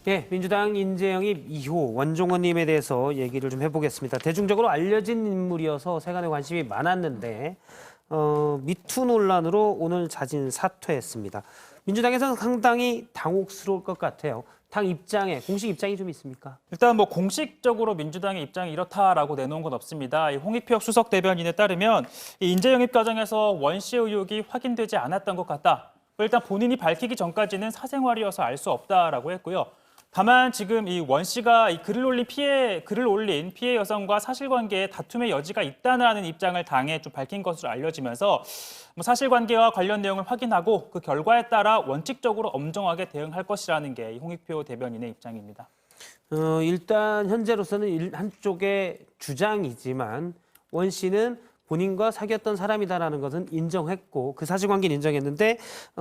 예, 민주당 인재영입 2호 원종원님에 대해서 얘기를 좀 해보겠습니다. 대중적으로 알려진 인물이어서 세간의 관심이 많았는데 미투 논란으로 오늘 자진 사퇴했습니다. 민주당에서는 상당히 당혹스러울 것 같아요. 당 입장에 공식 입장이 좀 있습니까? 일단 공식적으로 민주당의 입장이 이렇다라고 내놓은 건 없습니다. 이 홍익표 수석 대변인에 따르면 이 인재 영입 과정에서 원씨 의혹이 확인되지 않았던 것 같다. 일단 본인이 밝히기 전까지는 사생활이어서 알 수 없다라고 했고요. 다만 지금 이 원 씨가 이 글을 올린 피해 여성과 사실관계에 다툼의 여지가 있다는 입장을 당에 좀 밝힌 것으로 알려지면서 사실관계와 관련 내용을 확인하고 그 결과에 따라 원칙적으로 엄정하게 대응할 것이라는 게 이 홍익표 대변인의 입장입니다. 일단 현재로서는 한쪽의 주장이지만 원 씨는 본인과 사귀었던 사람이다라는 것은 인정했고 그 사실관계는 인정했는데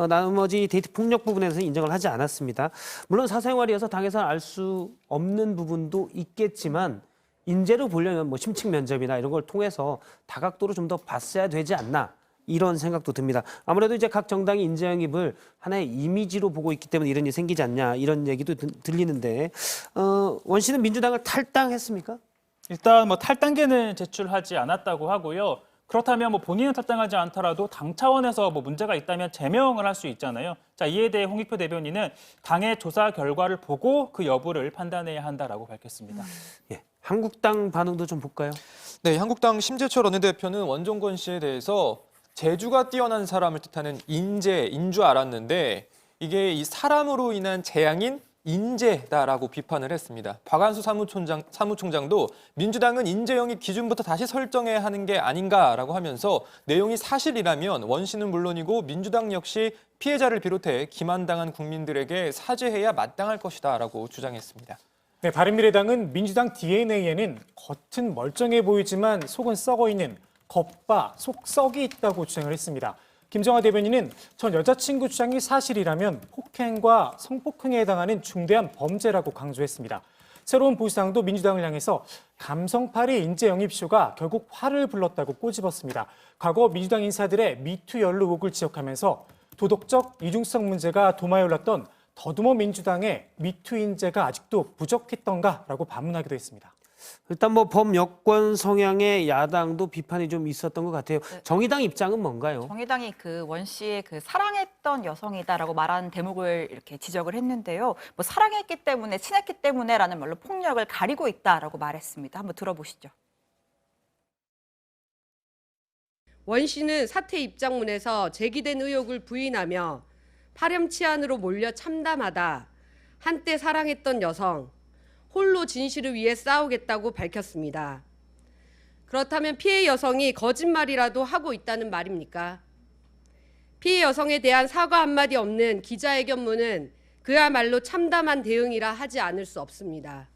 나머지 데이트 폭력 부분에서는 인정을 하지 않았습니다. 물론 사생활이어서 당에서는 알 수 없는 부분도 있겠지만 인재로 보려면 심층 면접이나 이런 걸 통해서 다각도로 좀 더 봤어야 되지 않나 이런 생각도 듭니다. 아무래도 이제 각 정당이 인재 영입을 하나의 이미지로 보고 있기 때문에 이런 일이 생기지 않냐 이런 얘기도 들리는데 원 씨는 민주당을 탈당했습니까? 일단 탈당계는 제출하지 않았다고 하고요. 그렇다면 본인은 탈당하지 않더라도 당 차원에서 문제가 있다면 제명을 할 수 있잖아요. 자, 이에 대해 홍익표 대변인은 당의 조사 결과를 보고 그 여부를 판단해야 한다라고 밝혔습니다. 예, 한국당 반응도 좀 볼까요? 네, 한국당 심재철 원내대표는 원종건 씨에 대해서 재주가 뛰어난 사람을 뜻하는 인재인 줄 알았는데 이게 이 사람으로 인한 재앙인 인재다라고 비판을 했습니다. 박한수 사무총장도 민주당은 인재 영입 기준부터 다시 설정해야 하는 게 아닌가라고 하면서 내용이 사실이라면 원 씨는 물론이고 민주당 역시 피해자를 비롯해 기만당한 국민들에게 사죄해야 마땅할 것이다라고 주장했습니다. 네, 바른미래당은 민주당 DNA에는 겉은 멀쩡해 보이지만 속은 썩어 있는 겉바 속썩이 있다고 주장을 했습니다. 김정하 대변인은 전 여자친구 주장이 사실이라면 폭행과 성폭행에 해당하는 중대한 범죄라고 강조했습니다. 새로운 보수당도 민주당을 향해서 감성팔이 인재 영입쇼가 결국 화를 불렀다고 꼬집었습니다. 과거 민주당 인사들의 미투 연루 의혹을 지적하면서 도덕적 이중성 문제가 도마에 올랐던 더듬어 민주당의 미투 인재가 아직도 부족했던가라고 반문하기도 했습니다. 일단 범여권 성향의 야당도 비판이 좀 있었던 것 같아요. 네. 정의당 입장은 뭔가요? 정의당이 그 원 씨의 사랑했던 여성이다라고 말하는 대목을 이렇게 지적을 했는데요. 사랑했기 때문에 친했기 때문에라는 말로 폭력을 가리고 있다라고 말했습니다. 한번 들어보시죠. 원 씨는 사퇴 입장문에서 제기된 의혹을 부인하며 파렴치한으로 몰려 참담하다. 한때 사랑했던 여성. 홀로 진실을 위해 싸우겠다고 밝혔습니다. 그렇다면 피해 여성이 거짓말이라도 하고 있다는 말입니까? 피해 여성에 대한 사과 한마디 없는 기자회견문은 그야말로 참담한 대응이라 하지 않을 수 없습니다.